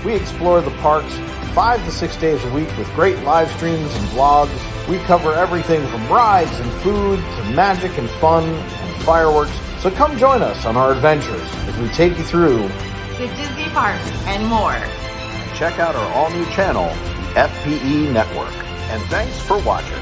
We explore the parks 5 to 6 days a week with great live streams and vlogs. We cover everything from rides and food to magic and fun and fireworks. So come join us on our adventures as we take you through the Disney parks and more. Check out our all-new channel, the FPE Network. And thanks for watching.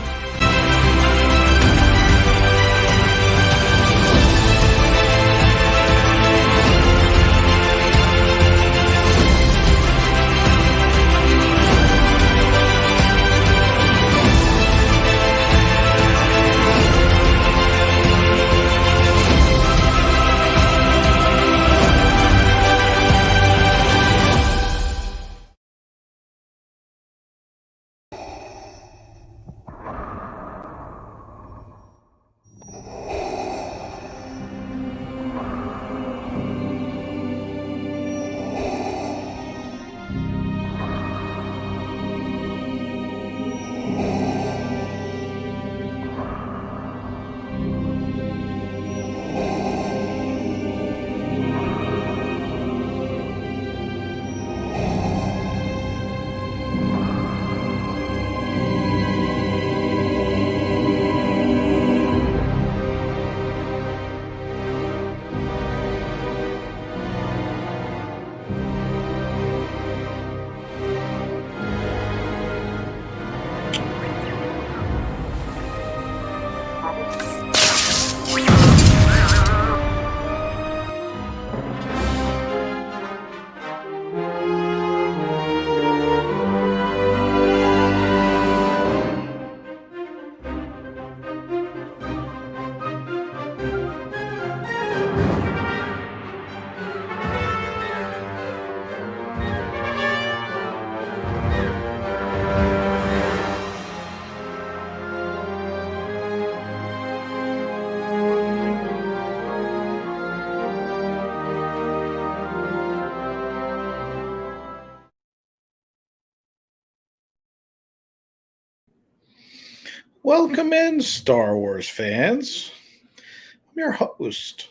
Welcome in, Star Wars fans. I'm your host,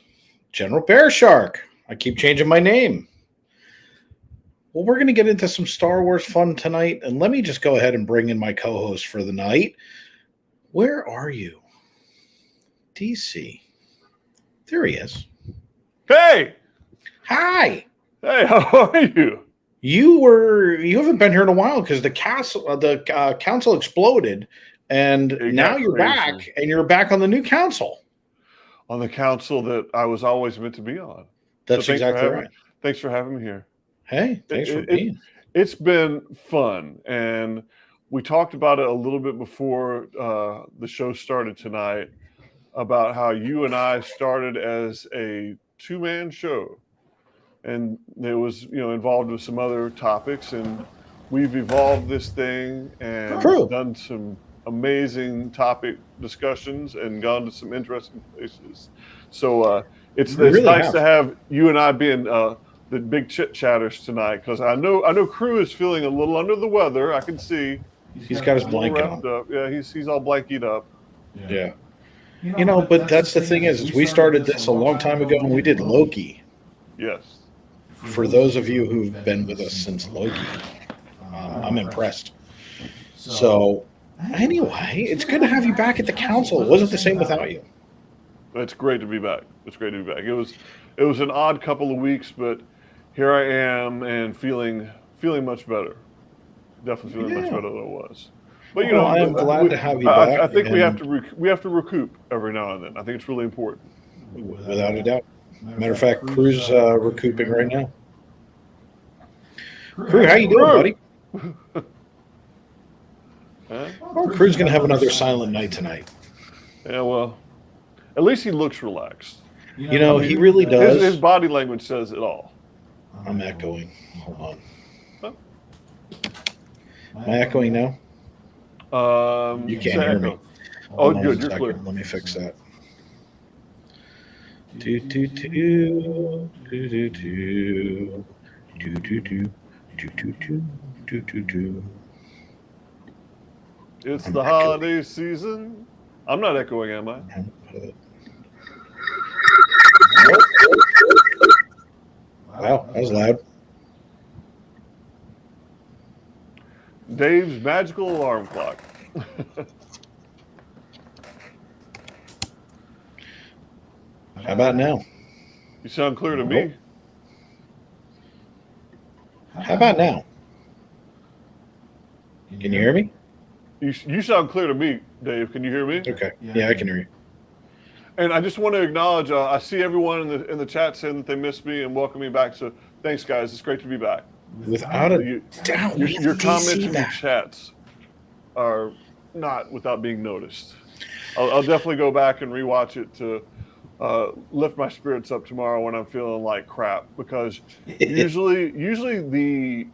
General Bear Shark. I keep changing my name. Well, we're going to get into some Star Wars fun tonight, and let me just go ahead and bring in my co-host for the night. Where are you? DC. There he is. Hey! Hi! Hey, how are you? You haven't been here in a while because the council exploded. And now you're crazy. back, and you're back on the new council. On the council that I was always meant to be on. That's exactly right. Thanks for having me here. Hey, thanks for being. It's been fun, and we talked about it a little bit before the show started tonight about how you and I started as a two-man show, and it was involved with some other topics, and we've evolved this thing and done some amazing topic discussions and gone to some interesting places. So it's really nice to have you and I being the big chit chatters tonight, because I know Crew is feeling a little under the weather. I can see he's got his blanket on. Up. Yeah, he's all blanketed up. Yeah. But that's the thing is we started this a long time ago and we did Loki. Yes. For those of you who've been with us since Loki, I'm impressed. So anyway, it's good to have you back at the council. It wasn't the same without you. It's great to be back. It was an odd couple of weeks, but here I am and feeling much better. Definitely feeling much better than I was. But I am glad to have you back. I think we have to recoup every now and then. I think it's really important. Without a doubt. Matter of fact, Crew's recouping right now. Crew, how you doing, buddy? Crew's going to have another silent night tonight. Yeah, well, at least he looks relaxed. He really does. His body language says it all. I'm echoing. Hold on. Huh? Am I echoing now? You can't hear me. Oh, good. You're clear. Let me fix that. Do do do do do do do do do do do do do. It's the holiday season. I'm not echoing, am I? Wow, that was loud. Dave's magical alarm clock. How about now? You sound clear to me. How about now? Can you hear me? You sound clear to me, Dave. Can you hear me? Okay. Yeah, I can hear you. And I just want to acknowledge, I see everyone in the chat saying that they missed me and welcome me back. So thanks, guys. It's great to be back. Without a doubt, Your comments and your chats are not without being noticed. I'll definitely go back and rewatch it to lift my spirits up tomorrow when I'm feeling like crap. Because usually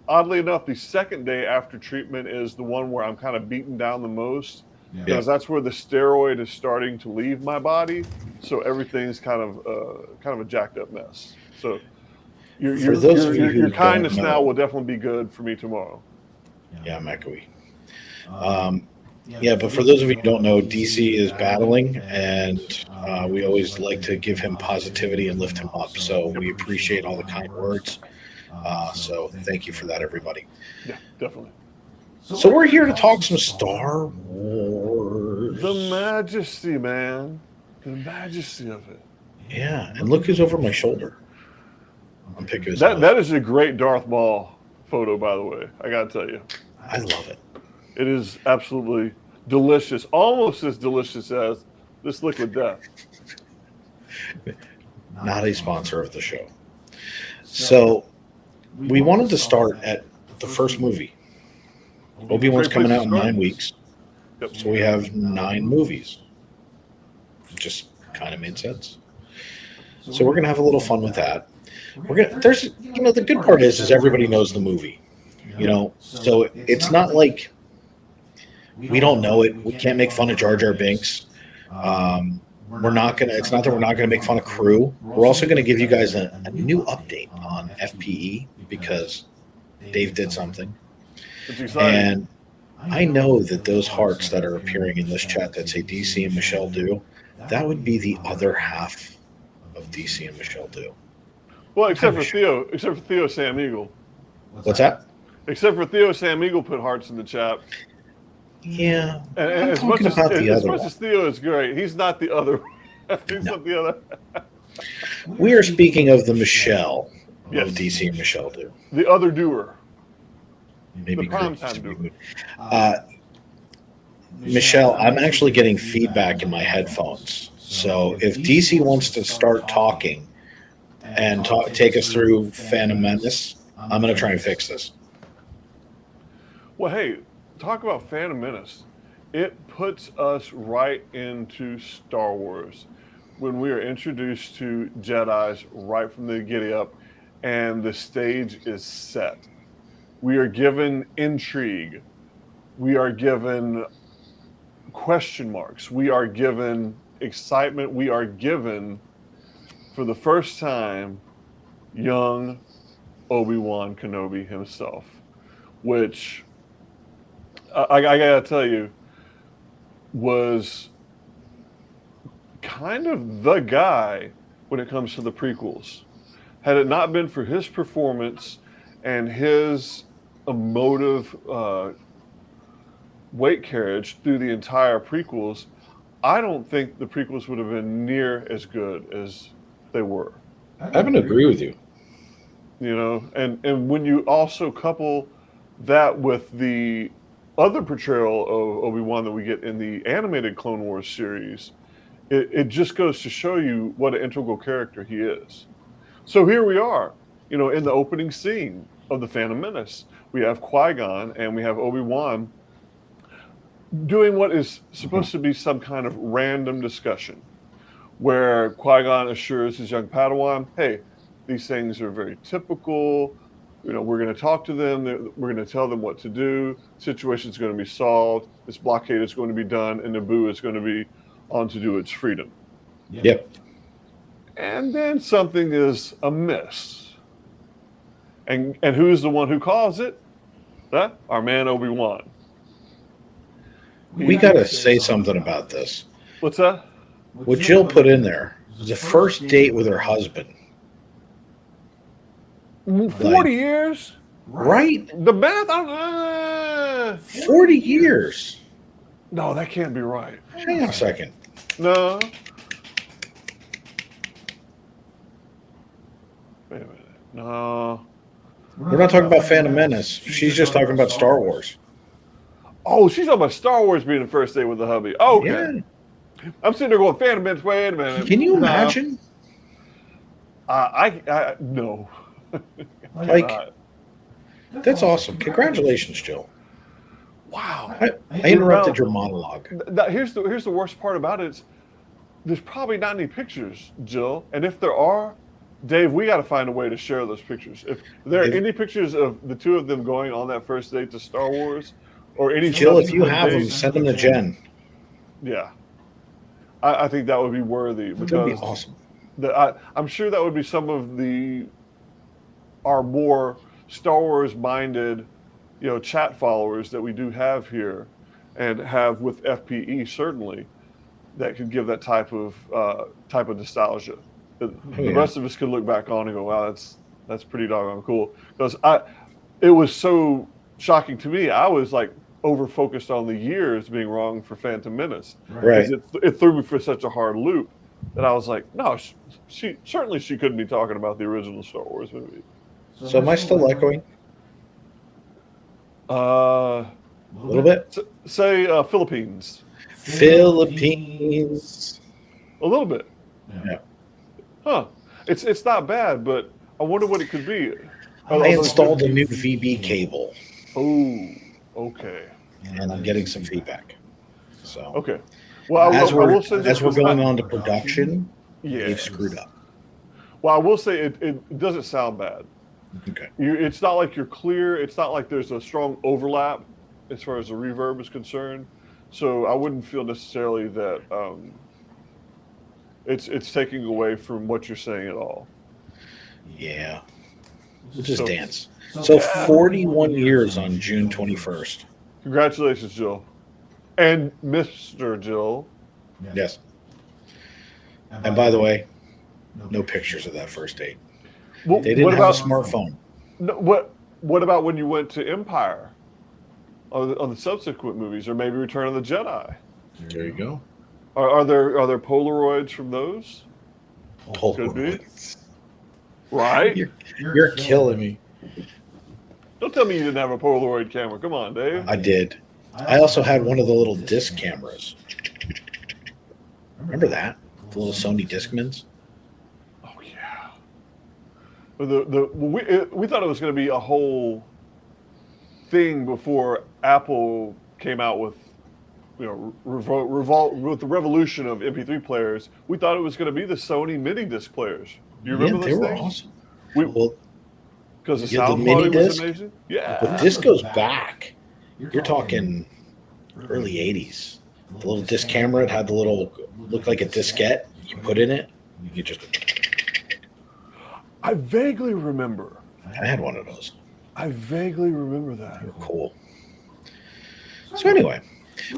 oddly enough, the second day after treatment is the one where I'm kind of beaten down the most. Because that's where the steroid is starting to leave my body, so everything's kind of a jacked up mess. So your kindness now will definitely be good for me tomorrow. Yeah, I'm echoey. But for those of you who don't know, DC is battling, and we always like to give him positivity and lift him up. So we appreciate all the kind words. So thank you for that, everybody. Yeah, definitely. So we're here to talk some Star Wars. The majesty, man. The majesty of it. Yeah, and look who's over my shoulder. I'm picking his that is a great Darth Maul photo, by the way. I gotta tell you. I love it. It is absolutely delicious. Almost as delicious as this liquid death. Not a sponsor of the show. So we wanted to start at the first movie. Obi-Wan's coming out in 9 weeks. Yep. So we have 9 movies. It just kind of made sense. So we're gonna have a little fun with that. There's the good part is everybody knows the movie. So it's not like we don't know it. We can't make fun of Jar Jar Binks. We're not gonna. It's not that we're not gonna make fun of Crew. We're also gonna give you guys a new update on FPE because Dave did something. And I know that those hearts that are appearing in this chat that say DC and Michelle do, that would be the other half of DC and Michelle do. Well, except for Theo Sam Eagle. What's that? Except for Theo Sam Eagle put hearts in the chat. Yeah. And as much as Theo is great, he's not the other. Not the other. We are speaking of the Michelle Yes. of DC and Michelle do. The other doer. Maybe The primetime doer. Michelle, I'm actually getting feedback in my headphones. So if DC wants to start talking and take us through Phantom Menace, I'm going to try and fix this. Well, hey, talk about Phantom Menace. It puts us right into Star Wars when we are introduced to Jedis right from the giddy up and the stage is set. We are given intrigue. We are given question marks. We are given excitement. We are given, for the first time, young Obi-Wan Kenobi himself, which I gotta tell you was kind of the guy when it comes to the prequels. Had it not been for his performance and his emotive weight carriage through the entire prequels, I don't think the prequels would have been near as good as they were. I happen to agree with you. And when you also couple that with the other portrayal of Obi-Wan that we get in the animated Clone Wars series, it just goes to show you what an integral character he is. So here we are, in the opening scene of the Phantom Menace. We have Qui-Gon and we have Obi-Wan doing what is supposed to be some kind of random discussion where Qui-Gon assures his young Padawan, hey, these things are very typical. We're going to talk to them. We're going to tell them what to do. Situation's going to be solved. This blockade is going to be done, and Naboo is going to be on to do its freedom. Yep. And then something is amiss. And who's the one who caused it? Our man Obi-Wan. We got to say something about this. What's that? What Jill put in there was the first date with her husband. 40 years? Right? The math, I don't 40 years. No, that can't be right. Hang on a second. No. Wait a minute. No. We're not talking about Phantom Menace. She's just talking about Star Wars. Oh, she's talking about Star Wars being the first day with the hubby. Oh, okay. Yeah. I'm sitting there going, Phantom Menace, wait a minute. Can you imagine? I no. Like, that's awesome. Congratulations, Jill. Wow. I interrupted your monologue. Here's the worst part about it. There's probably not any pictures, Jill. And if there are, Dave, we got to find a way to share those pictures. If there are any pictures of the two of them going on that first date to Star Wars, or any Jill, if you have them, send them to Jen. Yeah, I think that would be worthy because that would be awesome. I'm sure that would be some of our more Star Wars minded, chat followers that we do have here, and have with FPE certainly, that could give that type of nostalgia. The rest of us could look back on and go, wow, that's pretty doggone cool. Because it was so shocking to me. I was like over focused on the years being wrong for Phantom Menace. Right. It threw me for such a hard loop that I was like, no, she couldn't be talking about the original Star Wars movie. So am I still echoing? A little bit. Say Philippines. Philippines. A little bit. Yeah. Huh. It's not bad, but I wonder what it could be. I installed a new VB cable. Oh, okay. And I'm getting some feedback. So okay. Well, as we're going on to production, they've screwed up. Well, I will say it doesn't sound bad. Okay. It's not like you're clear. It's not like there's a strong overlap as far as the reverb is concerned. So I wouldn't feel necessarily that it's taking away from what you're saying at all. Yeah. We'll just dance. So 41 years on June 21st. Congratulations, Jill. And Mr. Jill. Yes. And by the way, no pictures of that first date. Well, they didn't have a smartphone. No, what about when you went to Empire on the subsequent movies, or maybe Return of the Jedi? There you go. Are there Polaroids from those? Polaroids. Could be. Right? You're killing me. Don't tell me you didn't have a Polaroid camera. Come on, Dave. I did. I also had one of the little disc cameras. Remember that? The little Sony Discmans? Oh, yeah. We thought it was going to be a whole thing before Apple came out with, with the revolution of MP3 players. We thought it was going to be the Sony mini disc players. Do you remember those things? Awesome. Because the sound quality was amazing. Yeah. But this goes back. You're talking early 80s. The little disc camera, it had the little, looked like a diskette. You put in it, you just. I vaguely remember. I had one of those. I vaguely remember that. They were cool. So anyway,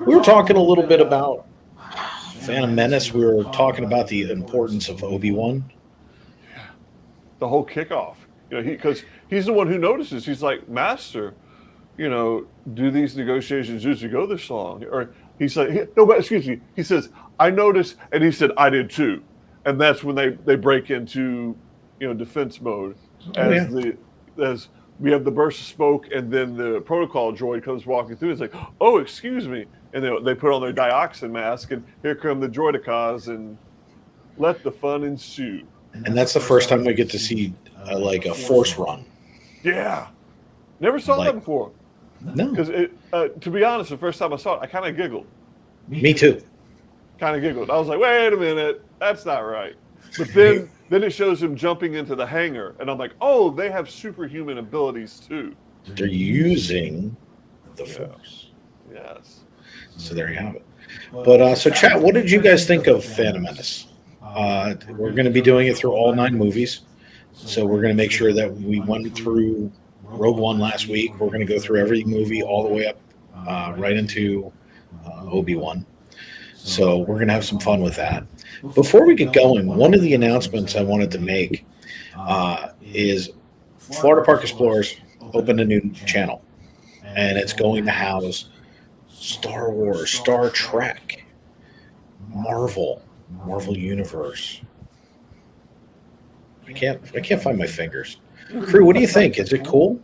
we were talking a little bit about Phantom Menace. We were talking about the importance of Obi-Wan. Yeah. The whole kickoff. Because he's the one who notices. He's like, Master, do these negotiations usually go this long? Or he's like, no, but excuse me. He says, I noticed, and he said, I did too. And that's when they break into, defense mode as we have the burst of smoke, and then the protocol droid comes walking through. It's like, oh, excuse me. And they put on their dioxin mask, and here come the droidicons, and let the fun ensue. And that's the first time we get to see a force run. Yeah. Never saw that before. No. Because to be honest, the first time I saw it, I kind of giggled. Me too. Kind of giggled. I was like, wait a minute, that's not right. But then it shows him jumping into the hangar, and I'm like, oh, they have superhuman abilities too. They're using the force. Yes. So there you have it. But so chat, what did you guys think of Phantom Menace? We're going to be doing it through all 9 movies. So we're going to make sure that we went through Rogue One last week. We're going to go through every movie all the way up right into Obi-Wan. So we're going to have some fun with that. Before we get going, one of the announcements I wanted to make is Florida Park Explorers opened a new channel, and it's going to house Star Wars, Star Trek, Marvel Universe. I can't find my fingers. Crew, what do you think? Is it cool?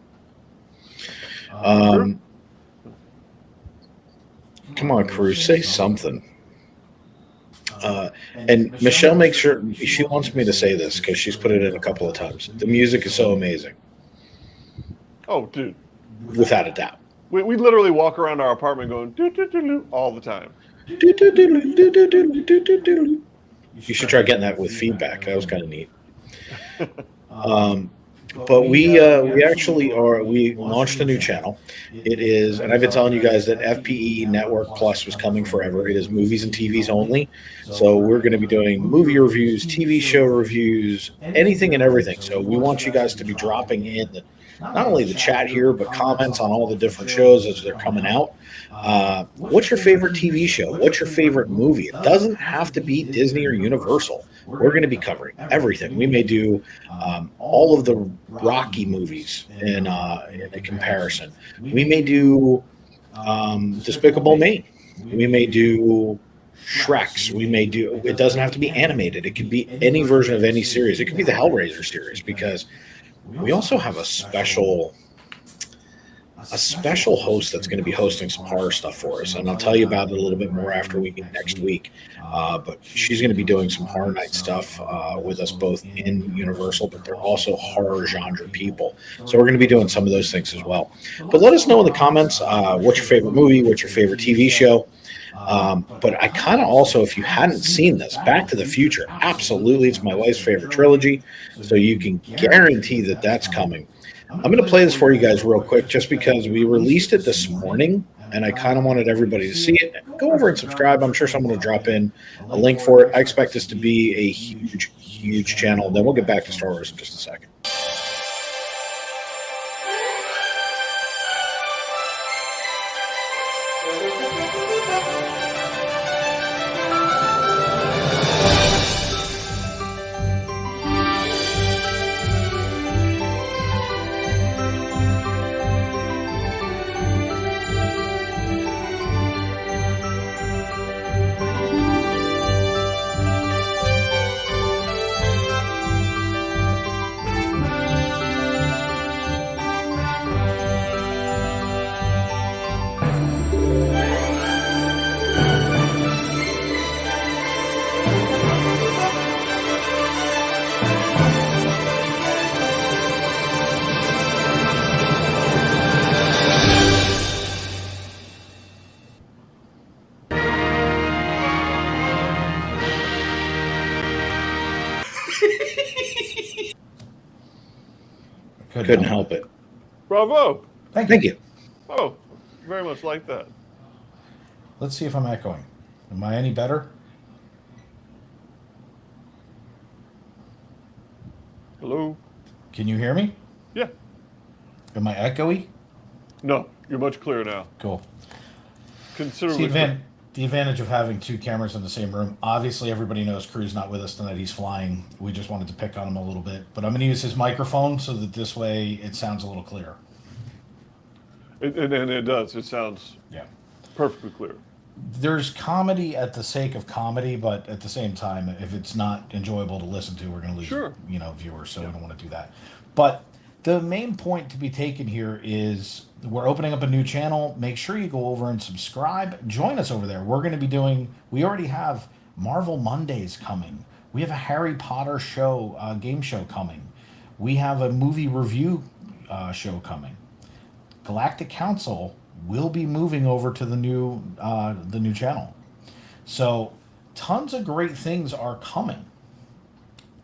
Come on, Crew, say something. And Michelle makes sure she wants me to say this because she's put it in a couple of times. The music is so amazing. Oh, dude. Without a doubt. We literally walk around our apartment going do all the time. You should try getting that with feedback. That was kind of neat. But we launched a new channel. It is, and I've been telling you guys that FPE Network Plus was coming forever. It is movies and TVs only. So we're going to be doing movie reviews, TV show reviews, anything and everything. So we want you guys to be dropping in not only the chat here, but comments on all the different shows as they're coming out. What's your favorite TV show? What's your favorite movie? It doesn't have to be Disney or Universal. We're going to be covering everything. We may do all of the Rocky movies in a comparison. We may do Despicable Me. We may do Shreks. We may do. It doesn't have to be animated. It could be any version of any series. It could be the Hellraiser series, because we also have a special host that's going to be hosting some horror stuff for us, and I'll tell you about it a little bit more after we meet next week. But she's going to be doing some horror night stuff with us both in Universal, but they're also horror genre people, so we're going to be doing some of those things as well. But let us know in the comments what's your favorite movie, what's your favorite TV show. But I kind of also, if you hadn't seen this, Back to the Future, absolutely, it's my wife's favorite trilogy, so you can guarantee that that's coming. I'm going to play this for you guys real quick just because we released it this morning and I kind of wanted everybody to see it. Go over and subscribe. I'm sure someone will drop in a link for it. I expect this to be a huge, huge channel. Then we'll get back to Star Wars in just a second. Couldn't help it. Bravo. Thank you. Oh, very much like that. Let's see if I'm echoing. Am I any better? Hello? Can you hear me? Yeah. Am I echoey? No, you're much clearer now. Cool. Considerably. See, the advantage of having two cameras in the same room. Obviously, everybody knows Crew's not with us tonight. He's flying. We just wanted to pick on him a little bit. But I'm going to use his microphone so that this way it sounds a little clearer. And it does. It sounds perfectly clear. There's comedy at the sake of comedy, but at the same time, if it's not enjoyable to listen to, we're going to lose viewers, so we don't want to do that. But the main point to be taken here is we're opening up a new channel. Make sure you go over and subscribe. Join us over there. We're going to be we already have Marvel Mondays coming. We have a Harry Potter show, game show coming. We have a movie review show coming. Galactic Council will be moving over to the new channel. So tons of great things are coming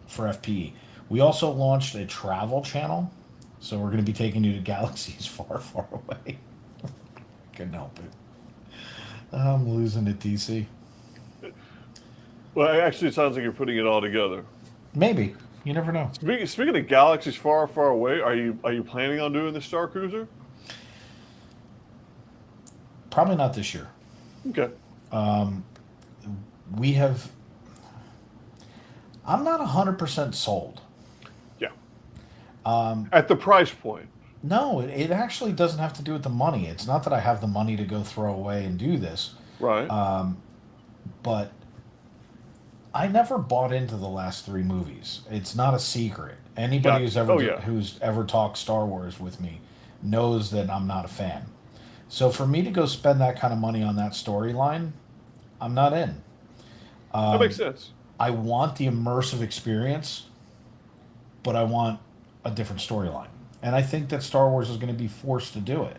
for FPE. We also launched a travel channel. So we're going to be taking you to galaxies far, far away. Couldn't help it. I'm losing it, DC. Well, actually, it sounds like you're putting it all together. Maybe. You never know. Speaking of galaxies far, far away, are you planning on doing the Star Cruiser? Probably not this year. Okay. We have... I'm not 100% sold. At the price point. No, it actually doesn't have to do with the money. It's not that I have the money to go throw away and do this, Right. but I never bought into the last three movies. It's not a secret. Anybody Gotcha. who's ever talked Star Wars with me knows that I'm not a fan. So for me to go spend that kind of money on that storyline, I'm not in. That makes sense. I want the immersive experience, but I want a different storyline. And I think that Star Wars is going to be forced to do it.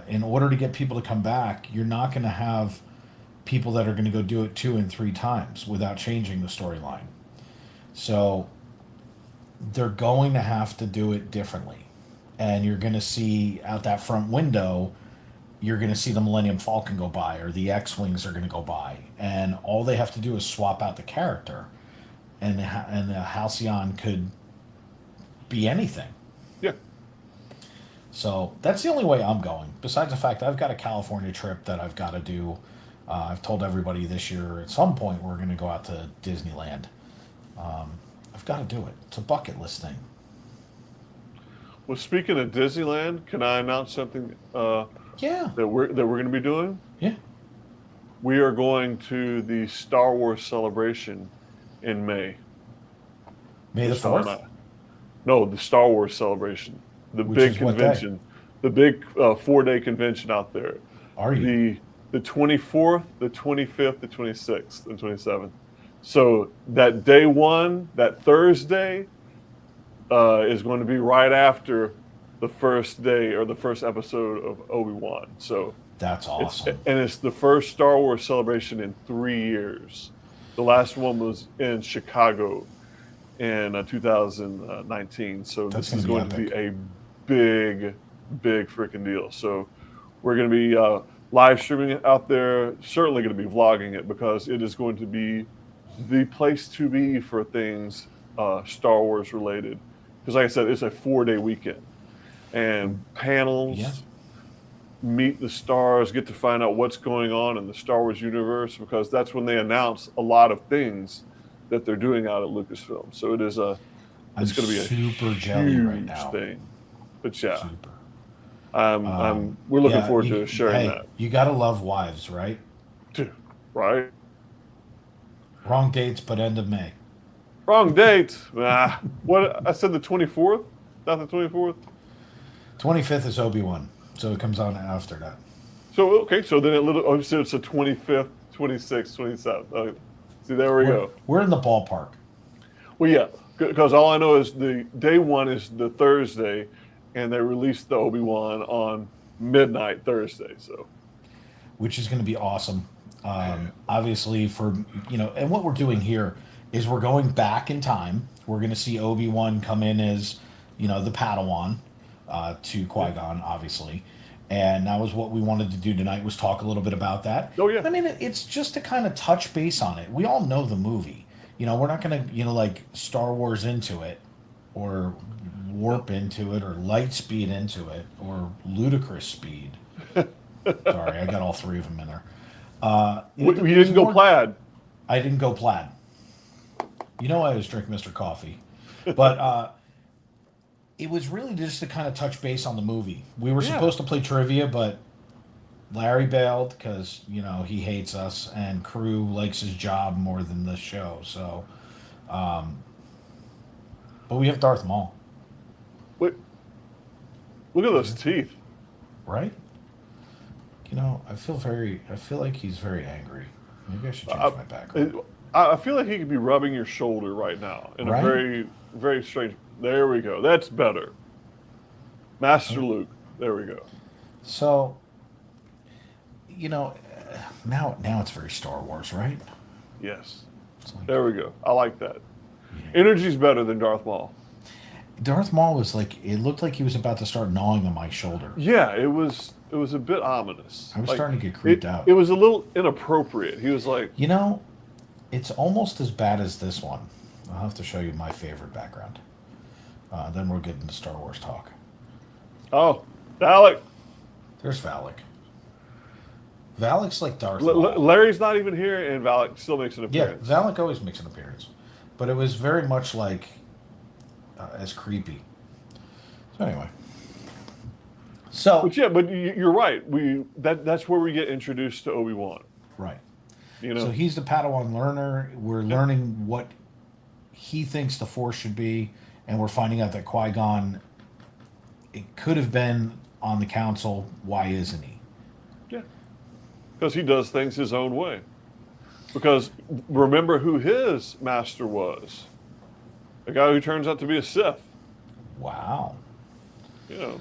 In order to get people to come back, you're not going to have people that are going to go do it 2 and 3 times without changing the storyline. So they're going to have to do it differently. And you're going to see out that front window, you're going to see the Millennium Falcon go by or the X-Wings are going to go by. And all they have to do is swap out the character. And the Halcyon could be anything. Yeah. So that's the only way I'm going. Besides the fact I've got a California trip that I've got to do. I've told everybody this year at some point we're going to go out to Disneyland. I've got to do it. It's a bucket list thing. Well, speaking of Disneyland, can I announce something Yeah. that we're going to be doing? Yeah. We are going to the Star Wars celebration in May. May the 4th? No, the Star Wars celebration. The Which big is what day? convention. The big 4-day convention out there. Are you? The 24th, the 25th, the 26th, and 27th. So that day one, that Thursday, is going to be right after the first day or the first episode of Obi-Wan. So That's awesome. it's the first Star Wars celebration in 3 years. The last one was in Chicago in 2019. So That's this is gonna going be to be a big freaking deal. So we're going to be live streaming it out there. Certainly going to be vlogging it because it is going to be the place to be for things Star Wars related. Because like I said, it's a 4-day weekend. And panels, Yeah. meet the stars, get to find out what's going on in the Star Wars universe, because that's when they announce a lot of things that they're doing out at Lucasfilm. So it's going to be a super jelly right huge now. thing. But yeah, Super. we're looking Yeah, forward to sharing that. You got to love Wives, right? Dude, right? Wrong dates, but end of May. Wrong date. What I said, the 24th? Not the 24th? 25th is Obi-Wan, so it comes on after that. So, okay, so then so it's the 25th, 26th, 27th. See, there we go. We're in the ballpark. Well, yeah, because all I know is the day one is the Thursday, and they released the Obi-Wan on midnight Thursday. So, Which is going to be awesome. Obviously, and what we're doing here is we're going back in time. We're going to see Obi-Wan come in as, the Padawan to Qui-Gon, obviously. And that was what we wanted to do tonight, was talk a little bit about that. Oh, yeah. I mean, it's just to kind of touch base on it. We all know the movie. We're not going to, like Star Wars into it or warp into it or light speed into it or ludicrous speed. Sorry, I got all three of them in there. you didn't go plaid. I didn't go plaid. I always drink Mr. Coffee. But it was really just to kind of touch base on the movie. We were supposed to play trivia, but Larry bailed because, he hates us, and Crew likes his job more than the show. So, but we have Darth Maul. Wait, look at those teeth. Right? I feel like he's very angry. Maybe I should change my background. I feel like he could be rubbing your shoulder right now in a very, very strange. There we go. That's better. Master Luke. There we go. So, now it's very Star Wars, right? Yes. Like, there we go. I like that. Yeah. Energy's better than Darth Maul. Darth Maul was it looked like he was about to start gnawing on my shoulder. Yeah, it was a bit ominous. I was starting to get creeped out. It was a little inappropriate. He was like, it's almost as bad as this one. I'll have to show you my favorite background. Then we'll get into Star Wars talk. Oh, Valak. There's Valak. Valak's like Darth Maul. Larry's not even here, and Valak still makes an appearance. Yeah, Valak always makes an appearance. But it was very much as creepy. So anyway. So, but you're right. That's where we get introduced to Obi-Wan. right. You know, So he's the Padawan learner. We're learning what he thinks the Force should be, and we're finding out that Qui-Gon, it could have been on the council. Why isn't he? yeah, because he does things his own way. Because remember who his master was? A guy who turns out to be a Sith. Wow. You know,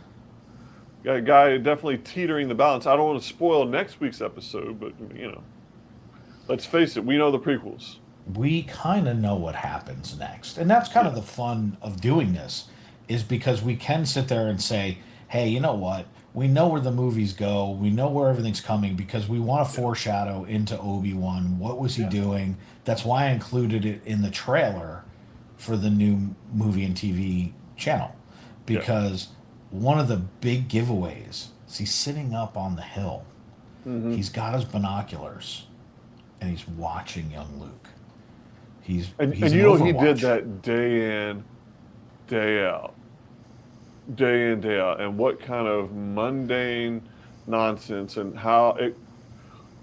a guy definitely teetering the balance. I don't want to spoil next week's episode, but let's face it, we know the prequels. We kind of know what happens next. And that's kind of the fun of doing this, is because we can sit there and say, hey, you know what? We know where the movies go. We know where everything's coming because we want to foreshadow into Obi-Wan. What was he doing? That's why I included it in the trailer for the new movie and TV channel. Because one of the big giveaways is he's sitting up on the hill. Mm-hmm. He's got his binoculars and he's watching young Luke. He's he did that day in, day out. Day in, day out, and what kind of mundane nonsense, and how it.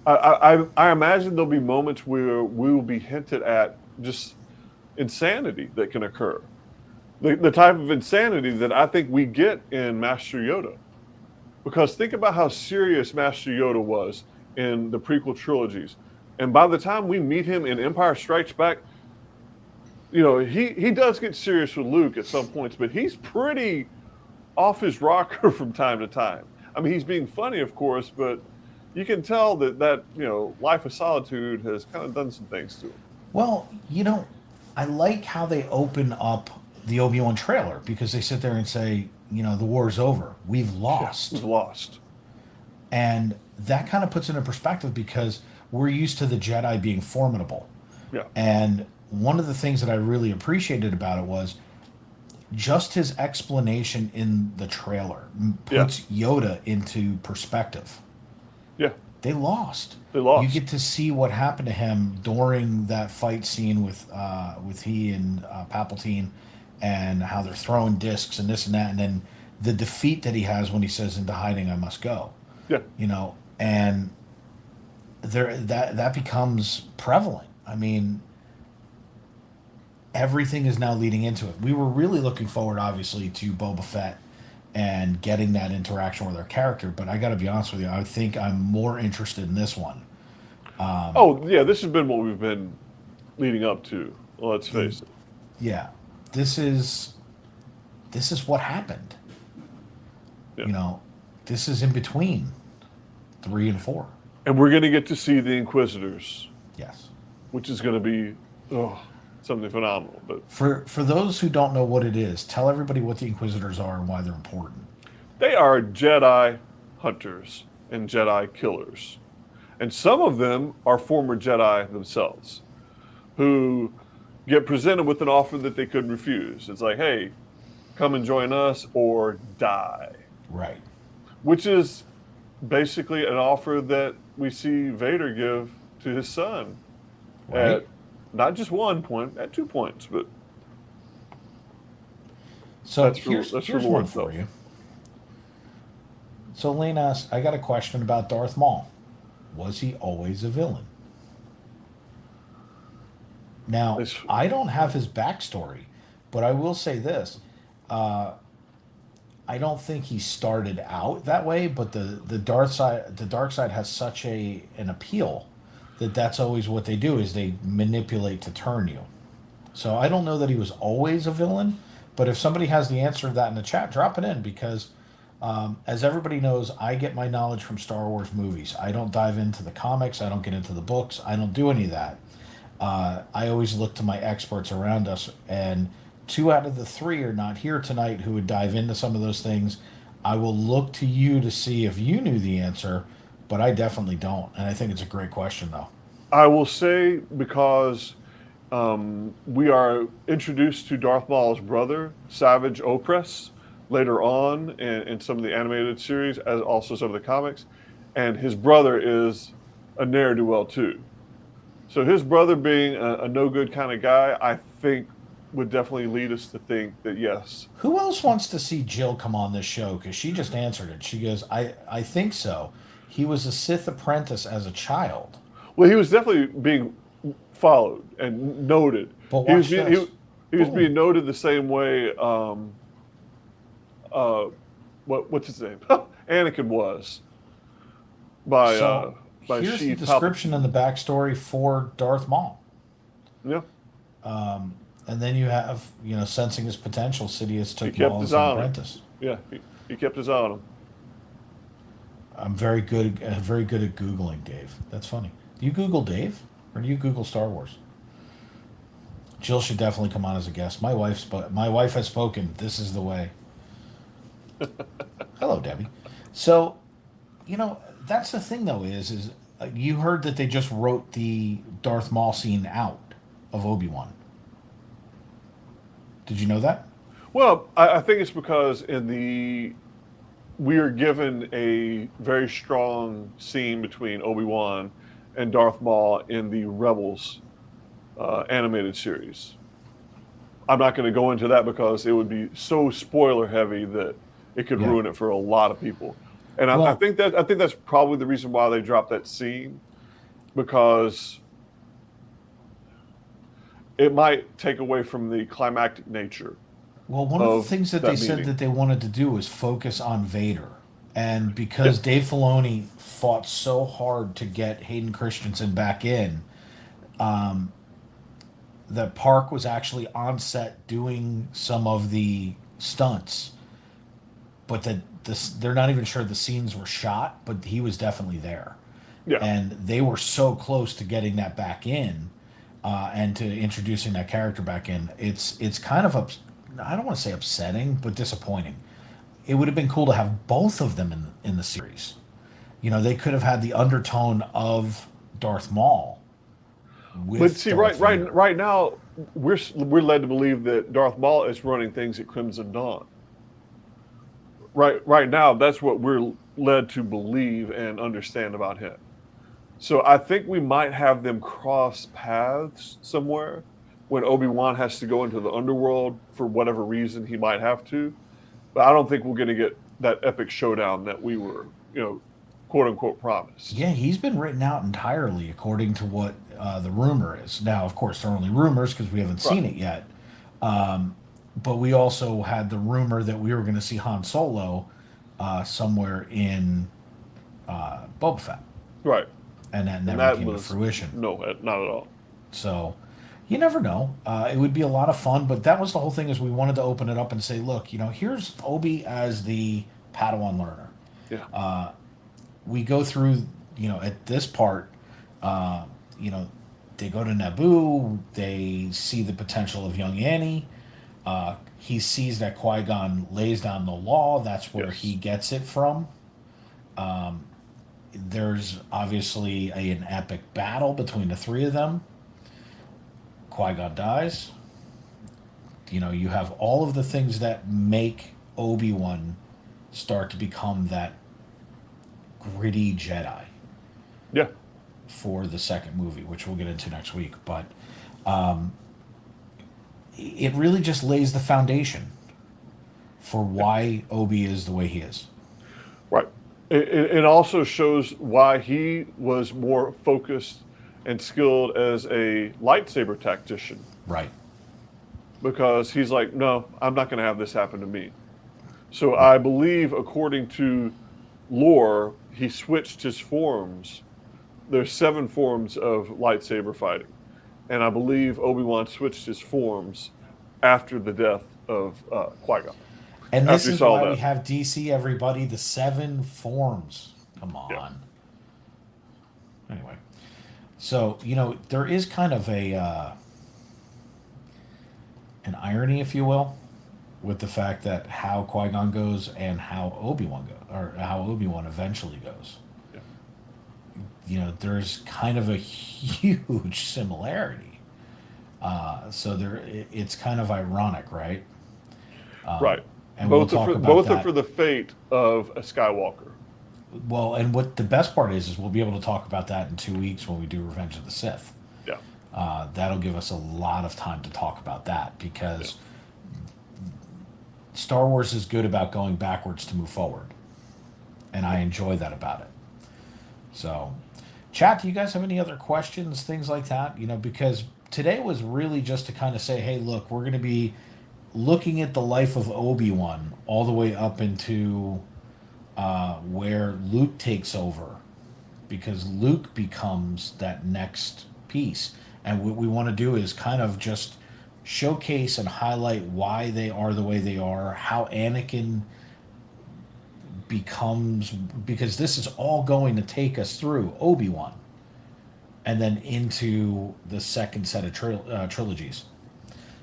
I imagine there'll be moments where we will be hinted at just insanity that can occur, the type of insanity that I think we get in Master Yoda, because think about how serious Master Yoda was in the prequel trilogies, and by the time we meet him in Empire Strikes Back, he does get serious with Luke at some points, but he's pretty off his rocker from time to time. I mean, he's being funny, of course, but you can tell that life of solitude has kind of done some things to him. Well, I like how they open up the Obi-Wan trailer, because they sit there and say, the war's over. We've lost. We've lost. And that kind of puts it in perspective, because we're used to the Jedi being formidable. Yeah. And one of the things that I really appreciated about it was just his explanation in the trailer puts Yoda into perspective. Yeah. They lost. You get to see what happened to him during that fight scene with he and Palpatine, and how they're throwing discs and this and that, and then the defeat that he has when he says, "Into hiding I must go." Yeah. And that becomes prevalent. I mean, everything is now leading into it. We were really looking forward, obviously, to Boba Fett and getting that interaction with our character, but I got to be honest with you, I think I'm more interested in this one. This has been what we've been leading up to. Well, let's face it. Yeah, this is what happened. Yeah. This is in between 3 and 4, and we're going to get to see the Inquisitors. Yes, which is going to be something phenomenal. But for those who don't know what it is, tell everybody what the Inquisitors are and why they're important. They are Jedi hunters and Jedi killers. And some of them are former Jedi themselves, who get presented with an offer that they couldn't refuse. It's like, hey, come and join us or die. Right. Which is basically an offer that we see Vader give to his son. Right. At not just 1 point, at 2 points, but so here's one for you. So Lane asks, I got a question about Darth Maul. Was he always a villain? Now, I don't have his backstory, but I will say this. I don't think he started out that way, but the dark side has such an appeal that's always what they do, is they manipulate to turn you. So I don't know that he was always a villain, but if somebody has the answer to that in the chat, drop it in, because as everybody knows, I get my knowledge from Star Wars movies. I don't dive into the comics. I don't get into the books. I don't do any of that. I always look to my experts around us, and 2 out of the 3 are not here tonight who would dive into some of those things. I will look to you to see if you knew the answer, but I definitely don't. And I think it's a great question, though. I will say, because we are introduced to Darth Maul's brother, Savage Opress, later on in some of the animated series, as also some of the comics. And his brother is a ne'er-do-well, too. So his brother being a no-good kind of guy, I think would definitely lead us to think that yes. Who else wants to see Jill come on this show? Because she just answered it. She goes, I think so. He was a Sith apprentice as a child. Well, he was definitely being followed and noted. But He was watch being, this. he was Boom. being noted the same way. What's his name? Anakin was by So by here's the Sheev description and the backstory for Darth Maul. Yeah, And then you have, sensing his potential, Sidious took kept Maul his as an eye on him. apprentice. yeah. He kept his eye on him. I'm very good at Googling Dave. That's funny. Do you Google Dave or do you Google Star Wars? Jill should definitely come on as a guest. My wife has spoken. This is the way. Hello, Debbie. So, that's the thing though is you heard that they just wrote the Darth Maul scene out of Obi-Wan. Did you know that? Well, I think it's because we are given a very strong scene between Obi-Wan and Darth Maul in the Rebels animated series. I'm not going to go into that because it would be so spoiler heavy that it could ruin it for a lot of people. And I think that's probably the reason why they dropped that scene, because it might take away from the climactic nature. Well, one of the things that they said that they wanted to do was focus on Vader. And because Dave Filoni fought so hard to get Hayden Christensen back in, the park was actually on set doing some of the stunts, but they're not even sure the scenes were shot, but he was definitely there. Yeah. And they were so close to getting that back in and to introducing that character back in. It's kind of, I don't want to say upsetting, but disappointing. It would have been cool to have both of them in the series. They could have had the undertone of Darth Maul. But see, right now, we're led to believe that Darth Maul is running things at Crimson Dawn. Right now, that's what we're led to believe and understand about him. So I think we might have them cross paths somewhere when Obi-Wan has to go into the underworld for whatever reason he might have to. But I don't think we're going to get that epic showdown that we were, quote unquote, promised. Yeah, he's been written out entirely according to what the rumor is. Now, of course, they're only rumors because we haven't seen it yet. But we also had the rumor that we were going to see Han Solo somewhere in Boba Fett. Right. And that never came to fruition. No, not at all. So you never know. It would be a lot of fun, but that was the whole thing, is we wanted to open it up and say, look, here's Obi as the Padawan learner. Yeah. We go through, at this part, they go to Naboo, they see the potential of young Annie. He sees that Qui-Gon lays down the law. That's where he gets it from. There's obviously an epic battle between the three of them. Qui-Gon dies. You have all of the things that make Obi-Wan start to become that gritty Jedi. Yeah. For the second movie, which we'll get into next week. But it really just lays the foundation for why Obi is the way he is. Right. It also shows why he was more focused and skilled as a lightsaber tactician. Right. Because he's like, no, I'm not going to have this happen to me. So I believe, according to lore, he switched his forms. There's 7 forms of lightsaber fighting. And I believe Obi-Wan switched his forms after the death of Qui-Gon. And this is why we have DC, everybody, the 7 forms. Come on. Yeah. Anyway. So, there is kind of an irony, if you will, with the fact that how Qui-Gon goes and how Obi-Wan goes, or how Obi-Wan eventually goes. There's kind of a huge similarity. So it's kind of ironic, right? Right. And both we'll are for the fate of a Skywalker. Well, and what the best part is we'll be able to talk about that in 2 weeks when we do Revenge of the Sith. Yeah. That'll give us a lot of time to talk about that, because Star Wars is good about going backwards to move forward, and I enjoy that about it. So, chat, do you guys have any other questions, things like that? Because today was really just to kind of say, hey, look, we're going to be looking at the life of Obi-Wan all the way up into where Luke takes over, because Luke becomes that next piece. And what we want to do is kind of just showcase and highlight why they are the way they are, how Anakin becomes, because this is all going to take us through Obi-Wan and then into the second set of trilogies.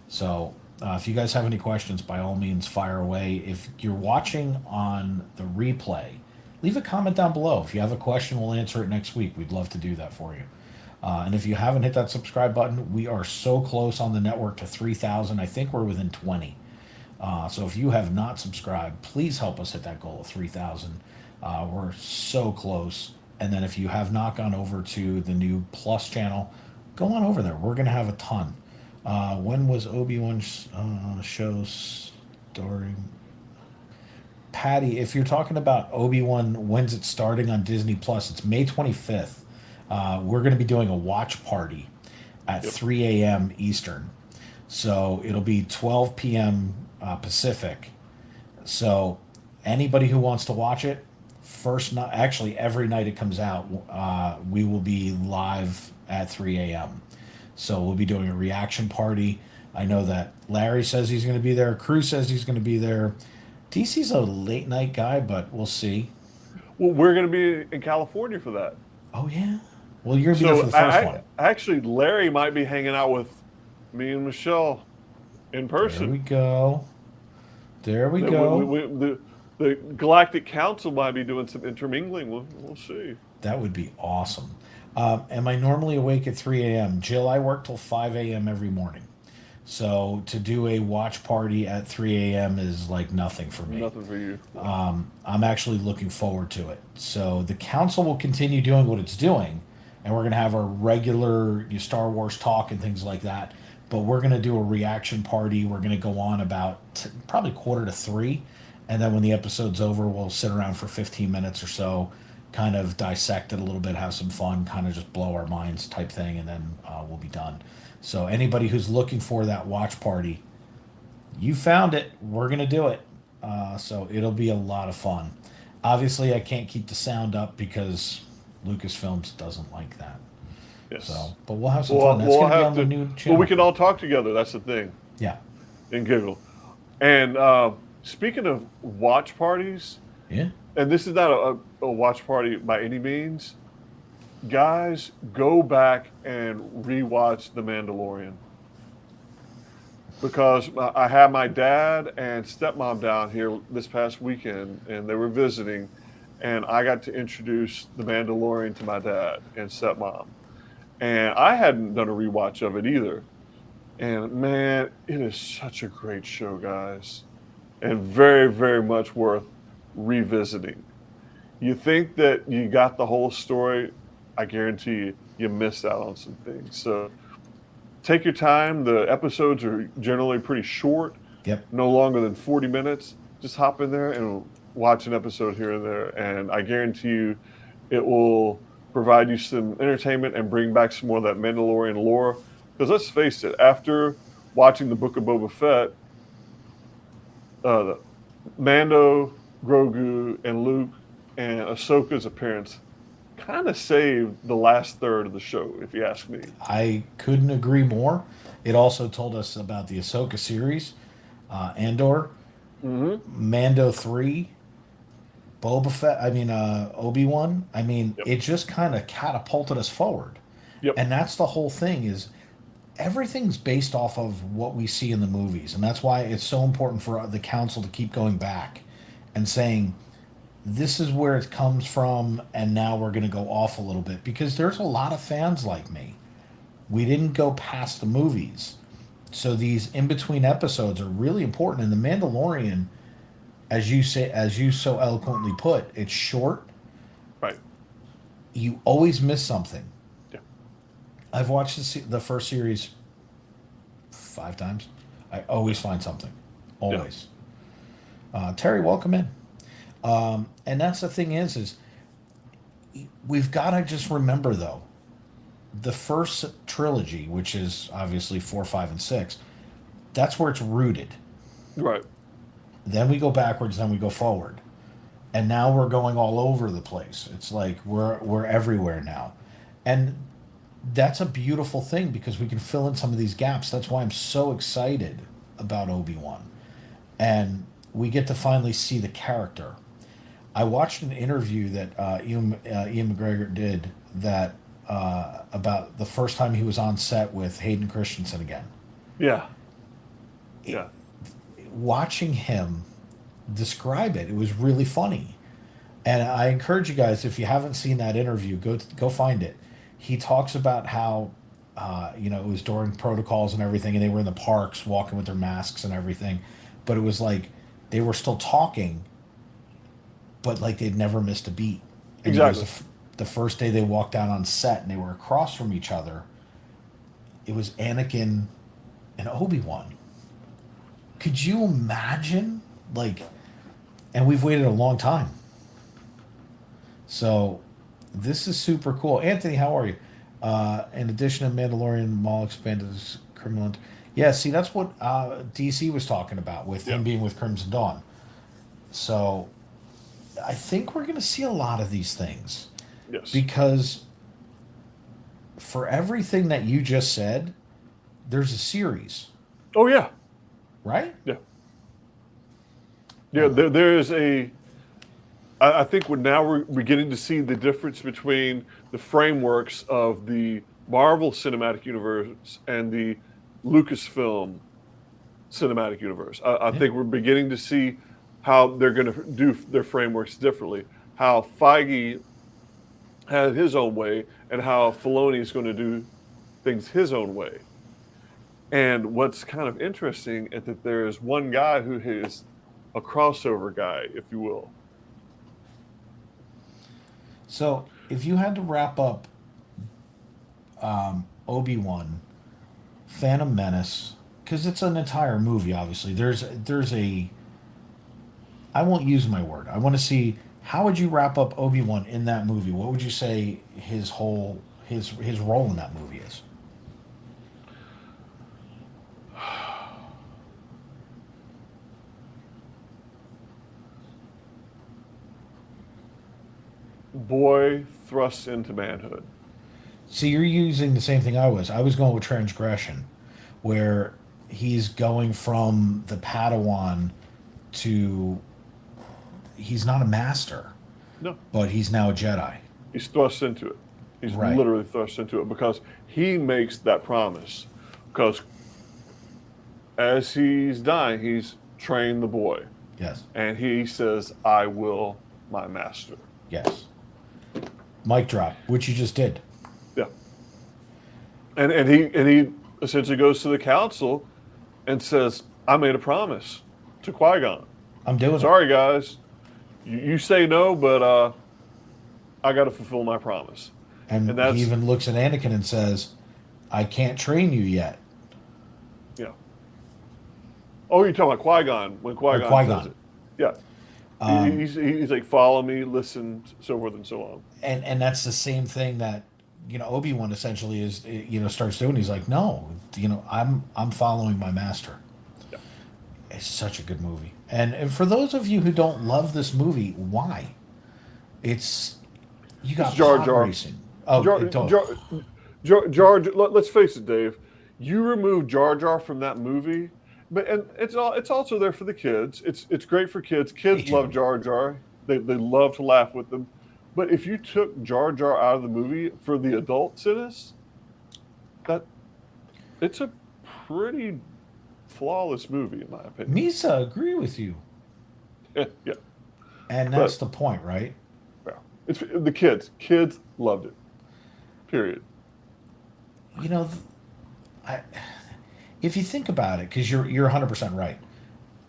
So if you guys have any questions, by all means, fire away. If you're watching on the replay, leave a comment down below. If you have a question, we'll answer it next week. We'd love to do that for you. And if you haven't hit that subscribe button, we are so close on the network to 3,000. I think we're within 20. So if you have not subscribed, please help us hit that goal of 3,000. We're so close. And then if you have not gone over to the new Plus channel, go on over there. We're going to have a ton. When was Obi-Wan show starting? Patty, if you're talking about Obi-Wan, when's it starting on Disney Plus? It's May 25th. We're going to be doing a watch party at 3 a.m. Eastern. So it'll be 12 p.m. Pacific. So anybody who wants to watch it, first night, actually every night it comes out, we will be live at 3 a.m. So we'll be doing a reaction party. I know that Larry says he's going to be there. Cruz says he's going to be there. DC's a late night guy, but we'll see. Well, we're going to be in California for that. Oh, yeah? Well, you're going to be there for the first one. Actually, Larry might be hanging out with me and Michelle in person. There we go. There we go. The Galactic Council might be doing some intermingling. We'll see. That would be awesome. Am I normally awake at 3 a.m.? Jill, I work till 5 a.m. every morning. So to do a watch party at 3 a.m. is like nothing for me. Nothing for you. I'm actually looking forward to it. So the council will continue doing what it's doing, and we're going to have our regular Star Wars talk and things like that. But we're going to do a reaction party. We're going to go on about probably 2:45. And then when the episode's over, we'll sit around for 15 minutes or so, kind of dissect it a little bit, have some fun, kind of just blow our minds type thing, and then we'll be done. So anybody who's looking for that watch party, you found it. We're going to do it. So it'll be a lot of fun. Obviously, I can't keep the sound up because Lucasfilms doesn't like that. Yes. So, but we'll have some fun. That's going to be on the new channel. Well, we can all talk together. That's the thing. Yeah. And giggle. And speaking of watch parties, yeah. And this is not a watch party by any means. Guys, go back and rewatch The Mandalorian. Because I had my dad and stepmom down here this past weekend, and they were visiting, and I got to introduce The Mandalorian to my dad and stepmom. And I hadn't done a rewatch of it either. And man, it is such a great show, guys. And very, very much worth revisiting. You think that you got the whole story, I guarantee you missed out on some things. So take your time. The episodes are generally pretty short. Yep. No longer than 40 minutes. Just hop in there and watch an episode here and there. And I guarantee you it will provide you some entertainment and bring back some more of that Mandalorian lore. Because let's face it, after watching the Book of Boba Fett, Mando, Grogu, and Luke, and Ahsoka's appearance kind of saved the last third of the show, if you ask me. I couldn't agree more. It also told us about the Ahsoka series, Andor, Mando 3, Boba Fett, Obi-Wan. It just kind of catapulted us forward. Yep. And that's the whole thing, is everything's based off of what we see in the movies. And that's why it's so important for the council to keep going back and saying, this is where it comes from, and now we're going to go off a little bit, because there's a lot of fans like me. We didn't go past the movies. So these in-between episodes are really important. And The Mandalorian, as you so eloquently put, it's short. Right. You always miss something. Yeah. I've watched the first series 5 times. I always find something. Always. Terry, welcome in. And that's the thing is we've got to just remember, though, the first trilogy, which is obviously 4, 5, and 6, that's where it's rooted. Right. Then we go backwards, then we go forward. And now we're going all over the place. It's like we're everywhere now. And that's a beautiful thing because we can fill in some of these gaps. That's why I'm so excited about Obi-Wan. And we get to finally see the character. I watched an interview that Ian McGregor did that about the first time he was on set with Hayden Christensen again. Yeah. Yeah. Watching him describe it, it was really funny. And I encourage you guys, if you haven't seen that interview, go find it. He talks about how it was during protocols and everything, and they were in the parks walking with their masks and everything, but it was like they were still talking, but like they'd never missed a beat. And exactly. The first day they walked out on set and they were across from each other, it was Anakin and Obi-Wan. Could you imagine? And we've waited a long time. So this is super cool. Anthony, how are you? In addition to Mandalorian, Maul expanded his criminal. Yeah, see, that's what DC was talking about with him being with Crimson Dawn. So I think we're going to see a lot of these things. Yes. Because for everything that you just said, there's a series. Oh, yeah. Right? Yeah. Yeah, there is I think we're beginning to see the difference between the frameworks of the Marvel Cinematic Universe and the Lucasfilm Cinematic Universe. I think we're beginning to see how they're going to do their frameworks differently, how Feige had his own way, and how Filoni is going to do things his own way. And what's kind of interesting is that there is one guy who is a crossover guy, if you will. So, if you had to wrap up Obi-Wan, Phantom Menace, because it's an entire movie, obviously. There's a. I won't use my word. I want to see how would you wrap up Obi-Wan in that movie? What would you say his role in that movie is? Boy thrusts into manhood. See, you're using the same thing I was. I was going with transgression, where he's going from the Padawan to he's not a master. No. But he's now a Jedi. He's thrust into it. He's literally thrust into it because he makes that promise. Because as he's dying, he's trained the boy. Yes. And he says, I will my master. Yes. Mic drop, which you just did. Yeah. And he essentially goes to the council and says, I made a promise to Qui-Gon. I'm doing Sorry, guys. You say no, but I got to fulfill my promise. And he even looks at Anakin and says, I can't train you yet. Yeah. Oh, you're talking about Qui-Gon, when Qui-Gon says it. Yeah. He's like, follow me, listen, so forth and so on. And that's the same thing that, Obi-Wan essentially is, starts doing. He's like, no, I'm following my master. Yeah. It's such a good movie. And for those of you who don't love this movie, why? You got Jar pod Jar racing. Oh, Jar. Let's face it, Dave. You remove Jar Jar from that movie, and it's also there for the kids. It's great for kids. Kids love Jar Jar. They love to laugh with them. But if you took Jar Jar out of the movie for the adults in us, it's a pretty flawless movie in my opinion. Misa, agree with you. Yeah. And that's the point, right? Yeah. It's the kids. Kids loved it. Period. If you think about it, because you're 100% right.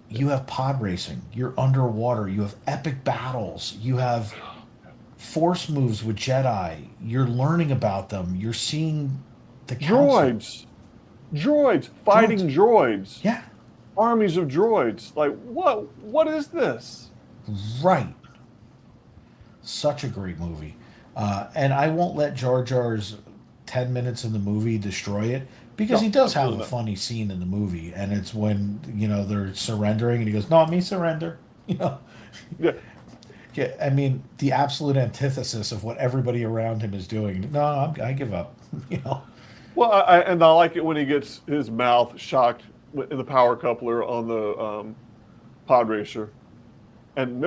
You have pod racing. You're underwater. You have epic battles. You have force moves with Jedi. You're learning about them. You're seeing The council. Droids fighting droids. Yeah. Armies of droids. Like, what is this? Right. Such a great movie. And I won't let Jar Jar's 10 minutes in the movie destroy it, because he does have a funny scene in the movie, and it's when, they're surrendering and he goes, "Not me, surrender." Yeah. Yeah, I mean, the absolute antithesis of what everybody around him is doing. No, I give up. Well, I like it when he gets his mouth shocked in the power coupler on the pod racer, and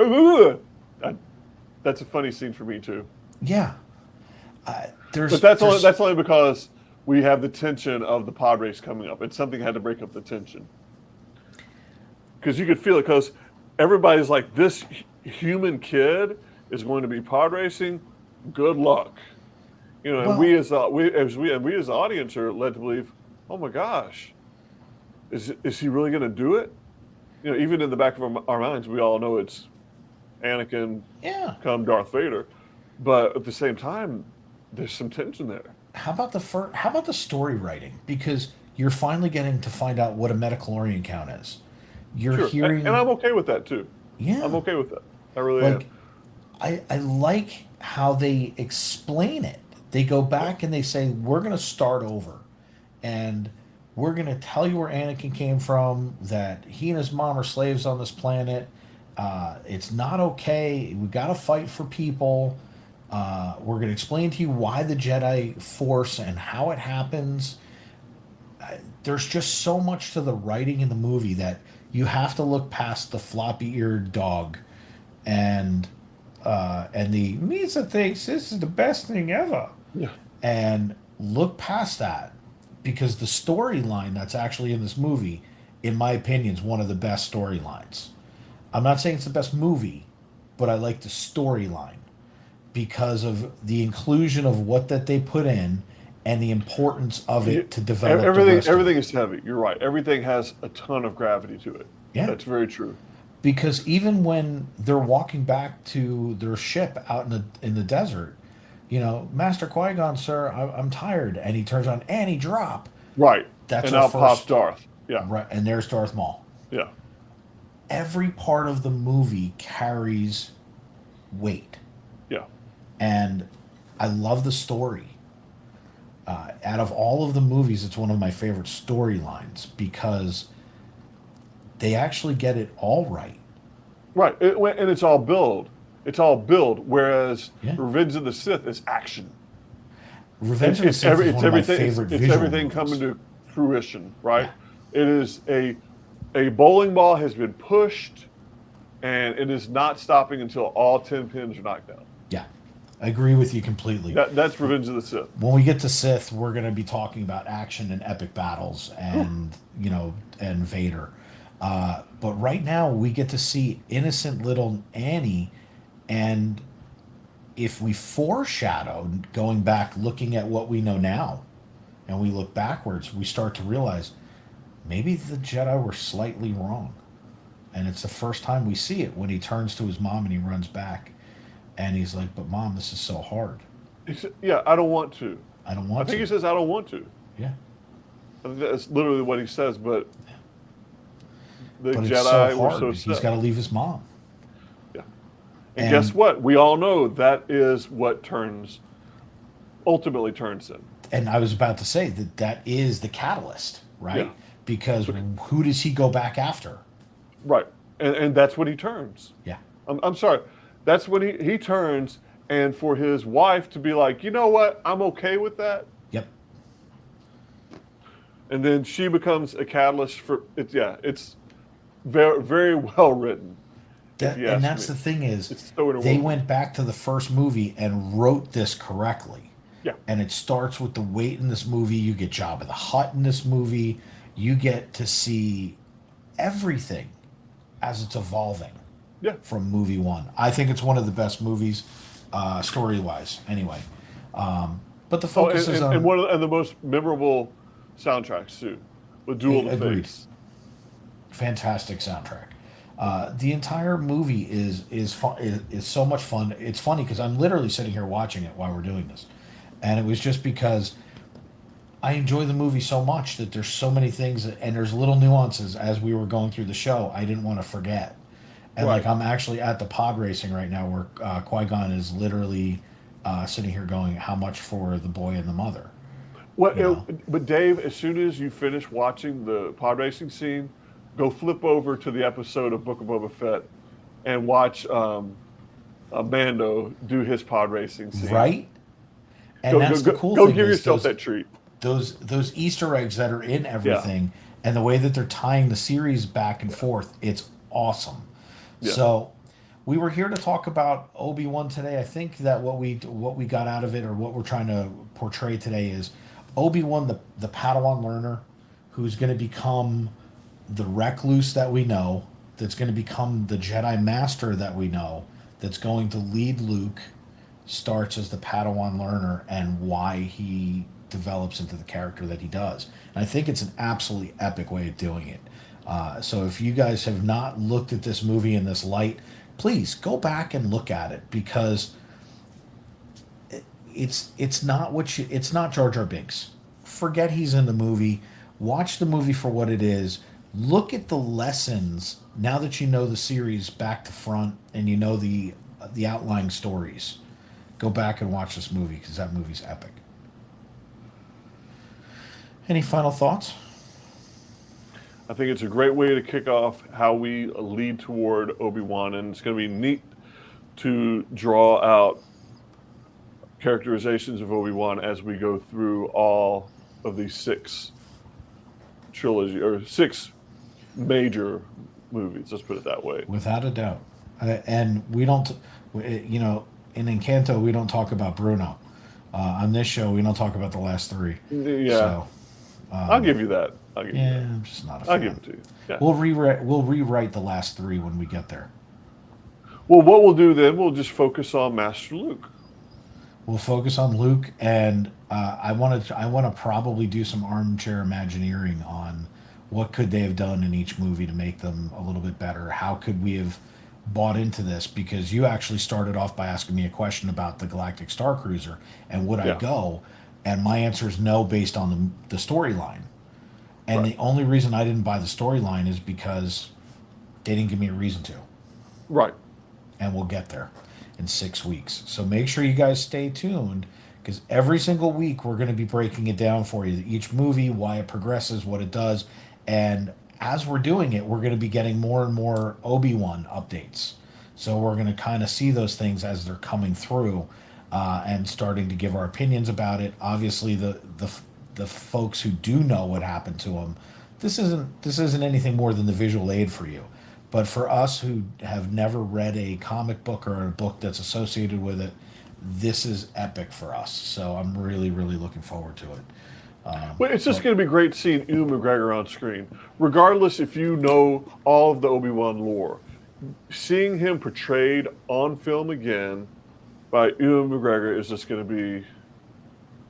that's a funny scene for me too. Yeah, but that's only because we have the tension of the pod race coming up, and something had to break up the tension, because you could feel it, because everybody's like, this human kid is going to be pod racing. Good luck. And we as the audience are led to believe, oh my gosh, is he really going to do it? Even in the back of our minds, we all know it's Anakin, come Darth Vader, but at the same time, there's some tension there. How about the story writing? Because you're finally getting to find out what a Metachlorian count is. You're hearing, and I'm okay with that too. Yeah, I'm okay with that. I really am. I like how they explain it. They go back and they say, we're going to start over, and we're going to tell you where Anakin came from, that he and his mom are slaves on this planet. It's not okay. We got to fight for people. We're going to explain to you why the Jedi Force and how it happens. There's just so much to the writing in the movie that you have to look past the floppy-eared dog and the Misa thinks this is the best thing ever. Yeah. And look past that, because the storyline that's actually in this movie, in my opinion, is one of the best storylines. I'm not saying it's the best movie, but I like the storyline because of the inclusion of what that they put in and the importance of it to develop. Everything is heavy. You're right. Everything has a ton of gravity to it. Yeah. That's very true. Because even when they're walking back to their ship out in the desert, Master Qui-Gon, sir, I'm tired, and he turns on, and he drop. Right. That's and now pops Darth. Yeah. Right, and there's Darth Maul. Yeah. Every part of the movie carries weight. Yeah. And I love the story. Out of all of the movies, it's one of my favorite storylines because they actually get it all right. Right, and it's all build. It's all build, whereas Revenge of the Sith is action. Revenge of the Sith is one of my favorite visual It's everything movies. coming to fruition, right? Yeah. It is a bowling ball has been pushed, and it is not stopping until all 10 pins are knocked down. Yeah, I agree with you completely. That's Revenge of the Sith. When we get to Sith, we're going to be talking about action and epic battles and, and Vader. But right now, we get to see innocent little Annie, and if we foreshadow going back, looking at what we know now, and we look backwards, we start to realize maybe the Jedi were slightly wrong. And it's the first time we see it when he turns to his mom and he runs back. And he's like, but Mom, this is so hard. He said, yeah, I don't want to. I don't want to. I think he says, I don't want to. Yeah. I think that's literally what he says, but the but Jedi it's so were hard. so He's set. got to leave his mom. Yeah. And guess what? We all know that is what ultimately turns him. And I was about to say that is the catalyst, right? Yeah. Because who does he go back after? Right. And that's when he turns. Yeah. I'm sorry. That's when he turns, and for his wife to be like, you know what? I'm okay with that. Yep. And then she becomes a catalyst for it. Yeah, it's very, very well written. And that's the thing is, so they went back to the first movie and wrote this correctly. Yeah. And it starts with the weight in this movie. You get Jabba the Hutt in this movie. You get to see everything as it's evolving. Yeah. From movie one. I think it's one of the best movies, story-wise, anyway. But the focus is on... And the most memorable soundtracks, too, with Duel of the Fates. Fantastic soundtrack. The entire movie is so much fun. It's funny because I'm literally sitting here watching it while we're doing this. And it was just because I enjoy the movie so much that there's so many things, and there's little nuances as we were going through the show I didn't want to forget. And like Right. I'm actually at the pod racing right now where Qui-Gon is literally sitting here going, "How much for the boy and the mother?" You know, But Dave, as soon as you finish watching the pod racing scene, go flip over to the episode of Book of Boba Fett and watch Mando do his pod racing scene. right? And that's the cool Go thing give is yourself that treat. those Easter eggs that are in Yeah. everything, and the way that they're tying the series back and forth. It's awesome. Yeah. So we were here to talk about Obi-Wan today. I think that what we got out of it, or what we're trying to portray today, is Obi-Wan, the Padawan learner, who's going to become the recluse that we know, that's going to become the Jedi Master that we know, that's going to lead Luke, starts as the Padawan learner, and why he develops into the character that he does. And I think it's an absolutely epic way of doing it. So if you guys have not looked at this movie in this light, please go back and look at it, because it's not Jar Jar Binks. Forget he's in the movie. Watch the movie for what it is. Look at the lessons now that you know the series back to front and you know the outlying stories. Go back and watch this movie, because that movie's epic. Any final thoughts? I think it's a great way to kick off how we lead toward Obi-Wan, and it's going to be neat to draw out characterizations of Obi-Wan as we go through all of these 6 trilogy or 6 major movies. Let's put it that way. Without a doubt. And we don't, you know, in Encanto, we don't talk about Bruno. On this show, we don't talk about the last 3. Yeah, So, I'll give you that. I'll give you yeah, that. I'm just not a I'll fan. give it to you. Yeah. We'll rewrite the last 3 when we get there. Well, what we'll do then, we'll just focus on Master Luke. We'll focus on Luke, and I want to probably do some armchair imagineering on what could they have done in each movie to make them a little bit better. How could we have bought into this? Because you actually started off by asking me a question about the Galactic Star Cruiser and would I Yeah. go, and my answer is no, based on the storyline. And Right. the only reason I didn't buy the storyline is because they didn't give me a reason to. Right. And we'll get there in 6 weeks. So make sure you guys stay tuned, because every single week we're going to be breaking it down for you. Each movie, why it progresses, what it does. And as we're doing it, we're going to be getting more and more Obi-Wan updates. So we're going to kind of see those things as they're coming through, and starting to give our opinions about it. Obviously, the folks who do know what happened to him, this isn't anything more than the visual aid for you. But for us who have never read a comic book or a book that's associated with it, this is epic for us. So I'm really, really looking forward to it. Well, it's just going to be great seeing Ewan McGregor on screen. Regardless if you know all of the Obi-Wan lore, seeing him portrayed on film again by Ewan McGregor is just going to be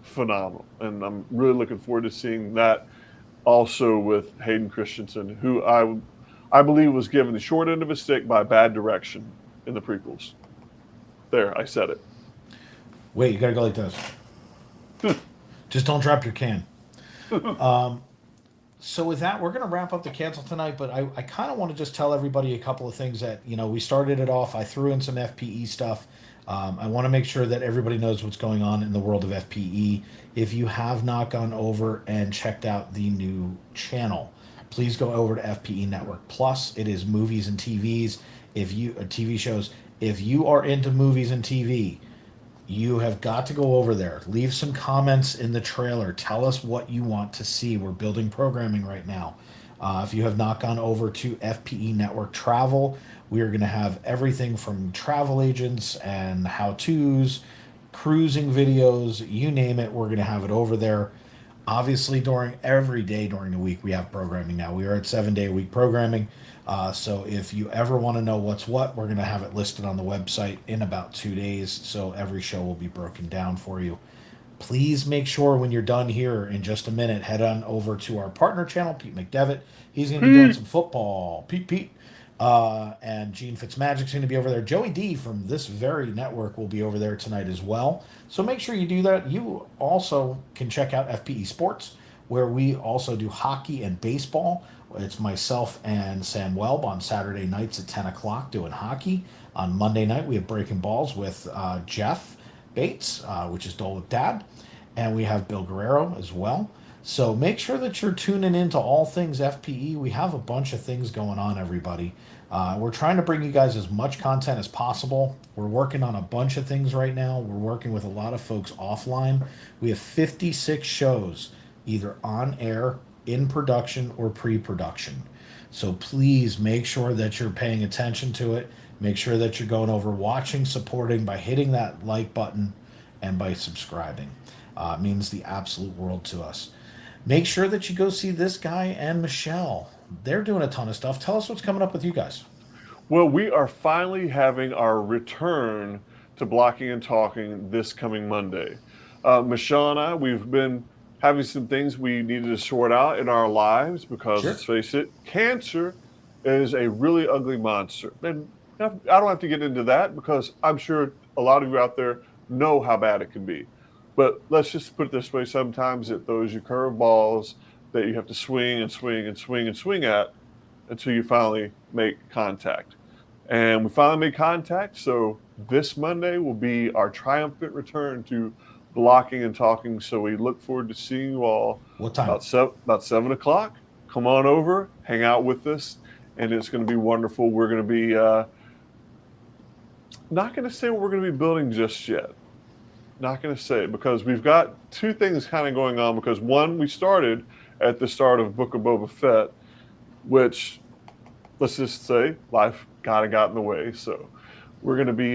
phenomenal. And I'm really looking forward to seeing that also with Hayden Christensen, who I believe was given the short end of a stick by bad direction in the prequels. There, I said it. Wait, you gotta go like this. Just don't drop your can. So with that, we're going to wrap up the cancel tonight, but I kind of want to just tell everybody a couple of things that, you know, we started it off. I threw in some FPE stuff. I want to make sure that everybody knows what's going on in the world of FPE. If you have not gone over and checked out the new channel, please go over to FPE Network Plus. It is movies and TVs. TV shows. If you are into movies and TV, you have got to go over there. Leave some comments in the trailer. Tell us what you want to see. We're building programming right now. If you have not gone over to FPE Network Travel, we are going to have everything from travel agents and how-tos, cruising videos, you name it, we're going to have it over there. Obviously, every day during the week, we have programming now. We are at 7-day-a-week programming. So if you ever want to know what's what, we're going to have it listed on the website in about 2 days. So every show will be broken down for you. Please make sure when you're done here in just a minute, head on over to our partner channel, Pete McDevitt. He's going to be doing some football. Pete. And Gene Fitzmagic's going to be over there. Joey D from this very network will be over there tonight as well. So make sure you do that. You also can check out FPE Sports, where we also do hockey and baseball. It's myself and Sam Welb on Saturday nights at 10 o'clock doing hockey. On Monday night, we have Breaking Balls with Jeff Bates, which is Dole with Dad. And we have Bill Guerrero as well. So make sure that you're tuning into all things FPE. We have a bunch of things going on, everybody. We're trying to bring you guys as much content as possible. We're working on a bunch of things right now. We're working with a lot of folks offline. We have 56 shows, either on air, in production, or pre-production. So please make sure that you're paying attention to it. Make sure that you're going over, watching, supporting by hitting that like button and by subscribing. It means the absolute world to us. Make sure that you go see this guy and Michelle. They're doing a ton of stuff. Tell us what's coming up with you guys. Well, we are finally having our return to Blocking and Talking this coming Monday. Michelle and I, we've been having some things we needed to sort out in our lives because, let's face it, cancer is a really ugly monster. And I don't have to get into that because I'm sure a lot of you out there know how bad it can be. But let's just put it this way. Sometimes it throws you curveballs that you have to swing and swing and swing and swing at until you finally make contact. And we finally made contact. So this Monday will be our triumphant return to Blocking and Talking. So we look forward to seeing you all. What time? About 7 o'clock. Come on over, hang out with us, and it's going to be wonderful. We're going to be not going to say what we're going to be building just yet. Not going to say it because we've got two things kind of going on. Because one, we started at the start of Book of Boba Fett, which, let's just say, life kind of got in the way. So we're going to be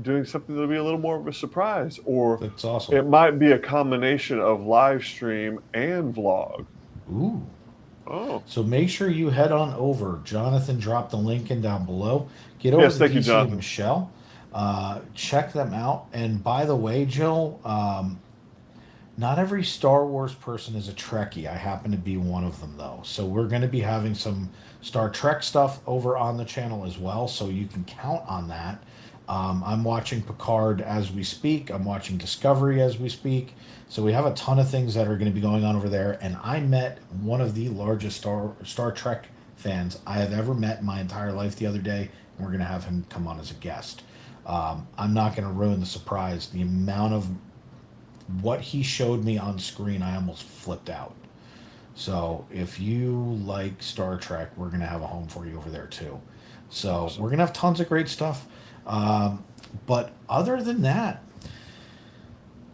doing something that'll be a little more of a surprise. Or that's awesome. It might be a combination of live stream and vlog. Ooh. Oh. So make sure you head on over. Jonathan dropped the link in down below. Get over to DC and Michelle. Check them out. And by the way, Jill, not every Star Wars person is a Trekkie. I happen to be one of them, though. So we're going to be having some Star Trek stuff over on the channel as well, so you can count on that. I'm watching Picard as we speak. I'm watching Discovery as we speak. So we have a ton of things that are going to be going on over there. And I met one of the largest Star Trek fans I have ever met in my entire life the other day. And we're going to have him come on as a guest. I'm not going to ruin the surprise. The amount of what he showed me on screen, I almost flipped out. So if you like Star Trek, we're going to have a home for you over there too. So we're going to have tons of great stuff. But other than that,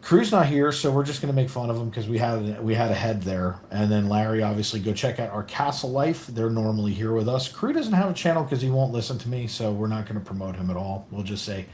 Crew's not here, so we're just going to make fun of him because we had a head there. And then Larry, obviously, go check out our Castle Life. They're normally here with us. Crew doesn't have a channel because he won't listen to me, so we're not going to promote him at all. We'll just say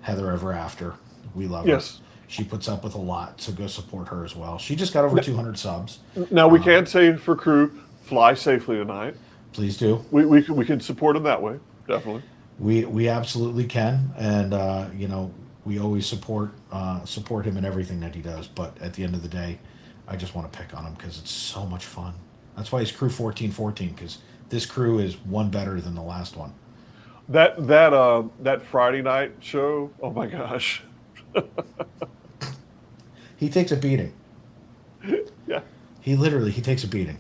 Heather Ever After. We love her. She puts up with a lot, so go support her as well. She just got over 200 subs. Now, we can say for Crew, fly safely tonight. Please do. We can support him that way, definitely. We absolutely can, and we always support him in everything that he does. But at the end of the day, I just want to pick on him because it's so much fun. That's why he's Crew 1414, because this crew is one better than the last one. That Friday night show, oh my gosh. He takes a beating. Yeah. He takes a beating.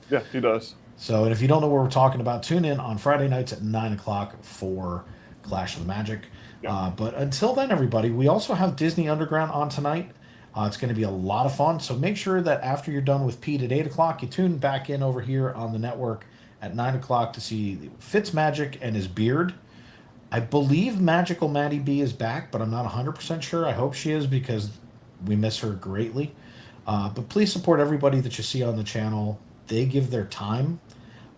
Yeah, he does. So, and if you don't know what we're talking about, tune in on Friday nights at 9 o'clock for Clash of the Magic. Yeah. But until then, everybody, we also have Disney Underground on tonight. It's going to be a lot of fun. So make sure that after you're done with Pete at 8 o'clock, you tune back in over here on the network at 9 o'clock to see Fitzmagic and his beard. I believe Magical Maddie B is back, but I'm not 100% sure. I hope she is because we miss her greatly. But please support everybody that you see on the channel. They give their time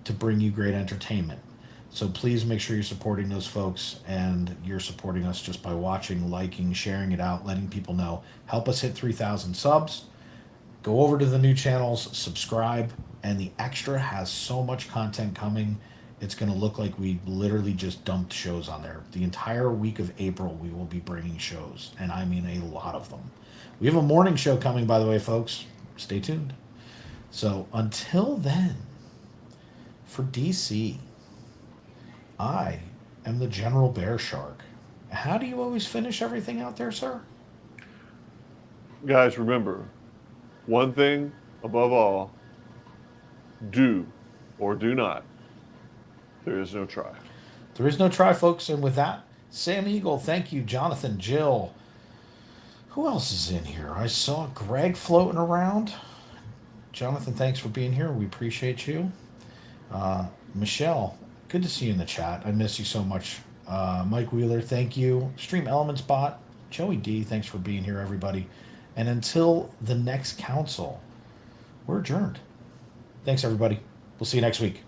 to bring you great entertainment. So please make sure you're supporting those folks, and you're supporting us just by watching, liking, sharing it out, letting people know. Help us hit 3,000 subs. Go over to the new channels, subscribe, and the Extra has so much content coming. It's going to look like we literally just dumped shows on there. The entire week of April, we will be bringing shows, and I mean a lot of them. We have a morning show coming, by the way, folks. Stay tuned. So until then, for DC, I am the General Bear Shark. How do you always finish everything out there, sir? Guys, remember, one thing above all, do or do not. There is no try. There is no try, folks. And with that, Sam Eagle, thank you. Jonathan, Jill. Who else is in here? I saw Greg floating around. Jonathan, thanks for being here. We appreciate you. Michelle, good to see you in the chat. I miss you so much. Mike Wheeler, thank you. Stream Elements Bot. Joey D, thanks for being here, everybody. And until the next council, we're adjourned. Thanks, everybody. We'll see you next week.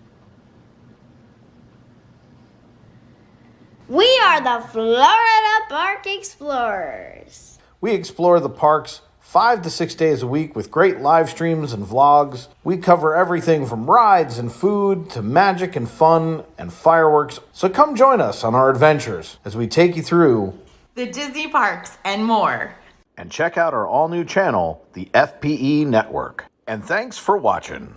We are the Florida Park Explorers. We explore the parks 5 to 6 days a week with great live streams and vlogs. We cover everything from rides and food to magic and fun and fireworks. So come join us on our adventures as we take you through the Disney parks and more. and check out our all-new channel, the FPE Network. And thanks for watching.